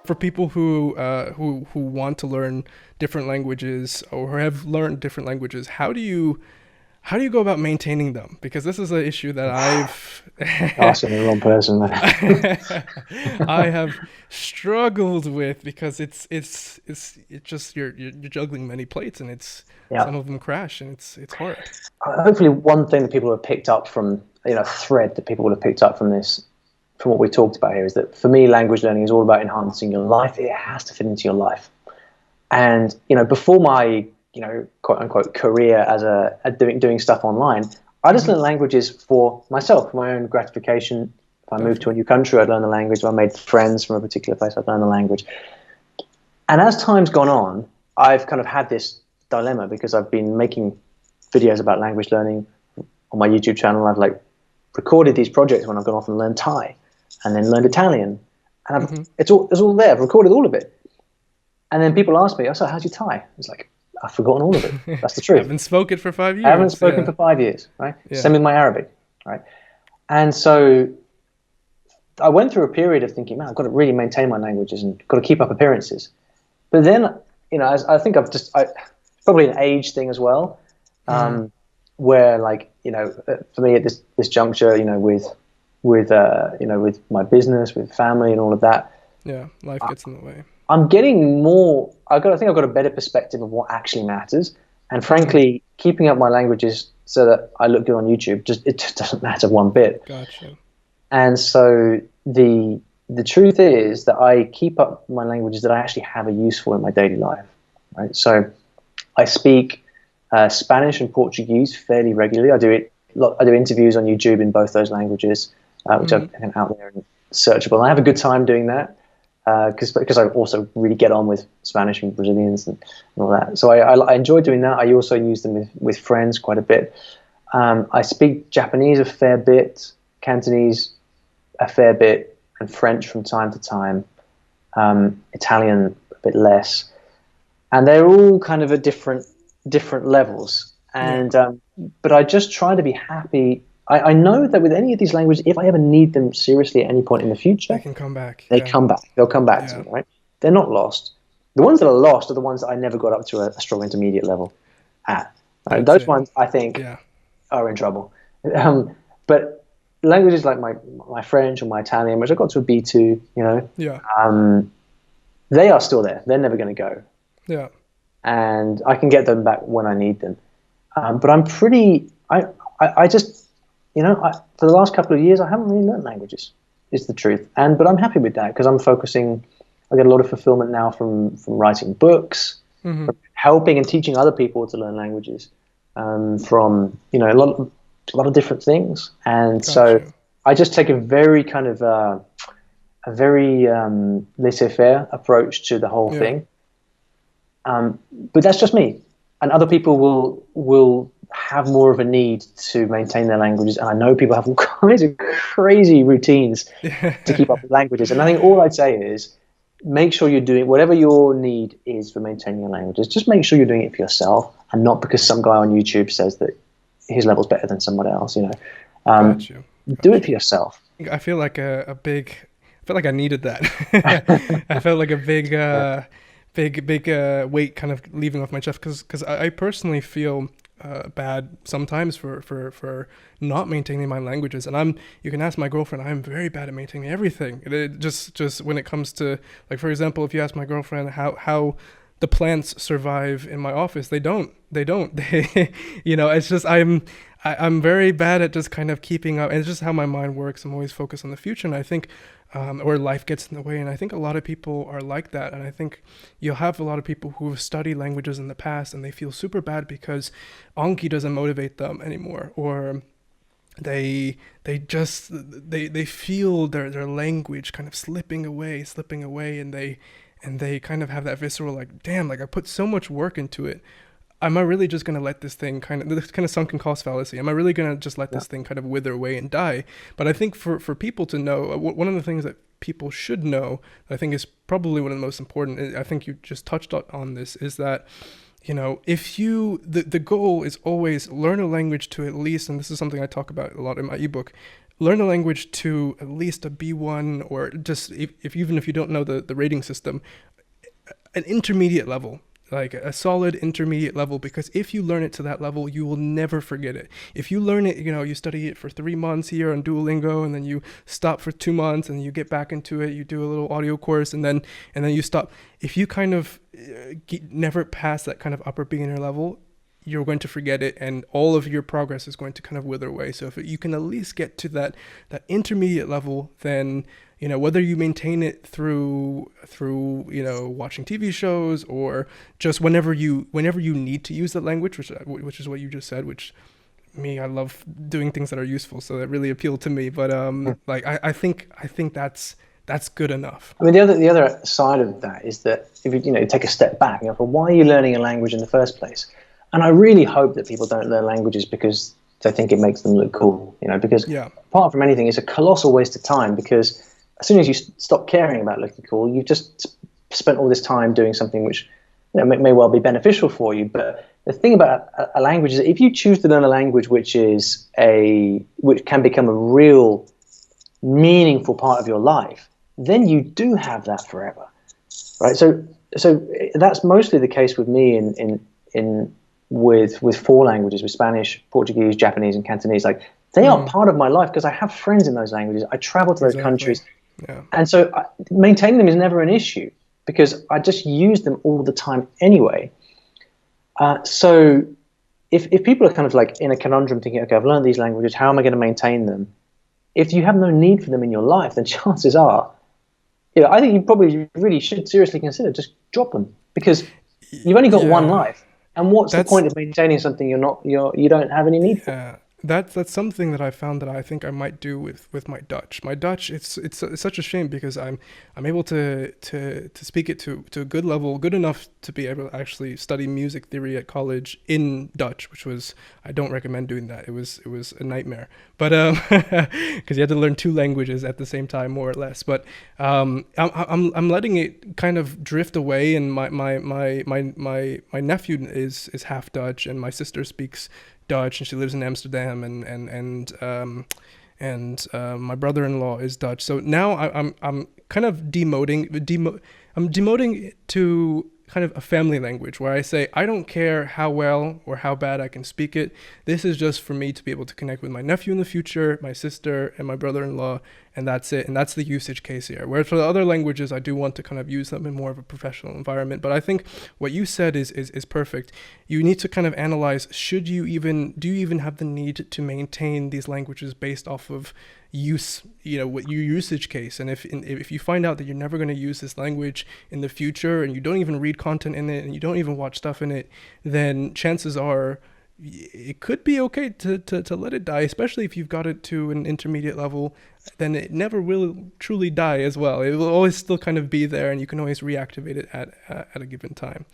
for people who want to learn different languages or have learned different languages, how do you go about maintaining them? Because this is an issue that I've Asking the wrong person I have struggled with, because it's just you're juggling many plates, and it's Yeah. some of them crash, and it's hard. Hopefully, one thing that people have picked up from, thread that people would have picked up from this, from what we talked about here, is that for me, language learning is all about enhancing your life. It has to fit into your life. And, before my, quote unquote career as doing stuff online, I just Hmm. learned languages for myself, for my own gratification. If I moved to a Definitely. new country, I'd learn the language. If I made friends from a particular place, I'd learn the language. And as time's gone on, I've kind of had this dilemma because I've been making videos about language learning on my YouTube channel. I've like recorded these projects when I've gone off and learned Thai and then learned Italian. And Hmm. it's all there. I've recorded all of it. And then people ask me, "Oh, so how's your Thai?" It's like, I've forgotten all of it. That's the truth. Haven't spoken for five I haven't years. spoken Yeah. for 5 years, right? Yeah. Same with my Arabic, right? And so I went through a period of thinking, man, I've got to really maintain my languages and got to keep up appearances. But then, as I think probably an age thing as well, Hmm. where like, for me at this juncture, with my business, with family and all of that, Yeah. Life gets in the way. I'm getting more. I think I've got a better perspective of what actually matters, and Hmm. frankly, keeping up my languages so that I look good on YouTube just doesn't matter one bit. Gotcha. And so the truth is that I keep up my languages that I actually have a use for in my daily life. Right. So I speak Spanish and Portuguese fairly regularly. I do interviews on YouTube in both those languages, which are Hmm. kind of out there and searchable. And I have a good time doing that because I also really get on with Spanish and Brazilians and all that. So I enjoy doing that. I also use them with friends quite a bit. I speak Japanese a fair bit, Cantonese a fair bit, and French from time to time. Italian a bit less, and they're all kind of at different levels. Yeah. And but I just try to be happy. I know that with any of these languages, if I ever need them seriously at any point in the They future, can come back. they Yeah. come back. They'll come back to Yeah. me, right? They're not lost. The ones that are lost are the ones that I never got up to a strong intermediate level at. That's Those it. ones I think Yeah. are in trouble. But languages like my French or my Italian, which I got to a B2, Yeah. um, they are still there. They're never going to go, Yeah. and I can get them back when I need them. But I'm pretty. I just, for the last couple of years, I haven't really learned languages. Is the truth, but I'm happy with that because I'm focusing. I get a lot of fulfillment now from writing books, Hmm. from helping and teaching other people to learn languages, from a lot of different things. And so Gotcha. I just take a very kind of a very laissez-faire approach to the whole Yeah. thing. But that's just me, and other people will have more of a need to maintain their languages. And I know people have all kinds of crazy routines to keep up with languages. And I think all I'd say is make sure you're doing whatever your need is for maintaining your languages. Just make sure you're doing it for yourself and not because some guy on YouTube says that his level's better than someone else. Um, Got you. do Got it for you. yourself. I feel like I felt like I needed that. I felt like a Yeah. big weight kind of leaving off my chest, because I personally feel bad sometimes for not maintaining my languages. And you can ask my girlfriend, I'm very bad at maintaining everything. Just when it comes to, like, for example, if you ask my girlfriend how the plants survive in my office, they don't they, it's just I'm very bad at just kind of keeping up, and it's just how my mind works. I'm always focused on the future, and I think or life gets in the way, and I think a lot of people are like that. And I think you'll have a lot of people who have studied languages in the past, and they feel super bad because Anki doesn't motivate them anymore, or they feel their language kind of slipping away, and they kind of have that visceral, like, damn, like I put so much work into it. Am I really just gonna let this thing this kind of sunken cost fallacy? Am I really gonna just let Yeah. this thing kind of wither away and die? But I think for people to know, one of the things that people should know, I think is probably one of the most important. I think you just touched on this, is that if the goal is always learn a language to at least, and this is something I talk about a lot in my ebook, learn a language to at least a B1, or just if even if you don't know the rating system, an intermediate level, like a solid intermediate level, because if you learn it to that level, you will never forget it. If you learn it, you study it for 3 months here on Duolingo, and then you stop for 2 months, and you get back into it, you do a little audio course, and then you stop. If you kind of never pass that kind of upper beginner level, you're going to forget it, and all of your progress is going to kind of wither away. So if you can at least get to that intermediate level, then whether you maintain it through watching TV shows, or just whenever you need to use that language, which is what you just said, which I love doing things that are useful, so that really appealed to me. But like I think that's good enough. I mean, the other side of that is that if you take a step back, well, why are you learning a language in the first place? And I really hope that people don't learn languages because they think it makes them look cool, because apart from anything, it's a colossal waste of time, because as soon as you stop caring about looking cool, you've just spent all this time doing something which may well be beneficial for you. But the thing about a language is that if you choose to learn a language which can become a real meaningful part of your life, then you do have that forever, right? So that's mostly the case with me with 4 languages, with Spanish, Portuguese, Japanese, and Cantonese. Like, they are part of my life because I have friends in those languages. I travel to those countries. Yeah. And so maintaining them is never an issue because I just use them all the time anyway. So if people are kind of like in a conundrum thinking, okay, I've learned these languages, how am I going to maintain them? If you have no need for them in your life, then chances are, I think you probably really should seriously consider just drop them, because you've only got one life. And what's the point of maintaining something you don't have any need for? That's something that I found that I think I might do with my Dutch. My Dutch, it's such a shame because I'm able to speak it to a good level, good enough to be able to actually study music theory at college in Dutch, which was, I don't recommend doing that. It was a nightmare. But because you had to learn 2 languages at the same time, more or less. But I'm letting it kind of drift away, and my nephew is half Dutch, and my sister speaks Dutch, and she lives in Amsterdam, and my brother-in-law is Dutch. So now I'm kind of demoting it to kind of a family language, where I say I don't care how well or how bad I can speak it. This is just for me to be able to connect with my nephew in the future, my sister, and my brother-in-law, and that's it. And that's the usage case here. Whereas for the other languages, I do want to kind of use them in more of a professional environment. But I think what you said is perfect. You need to kind of analyze, do you even have the need to maintain these languages based off of use, what your usage case. And if you find out that you're never going to use this language in the future, and you don't even read content in it, and you don't even watch stuff in it, then chances are it could be okay to let it die, especially if you've got it to an intermediate level. Then it never will truly die as well. It will always still kind of be there, and you can always reactivate it at a given time.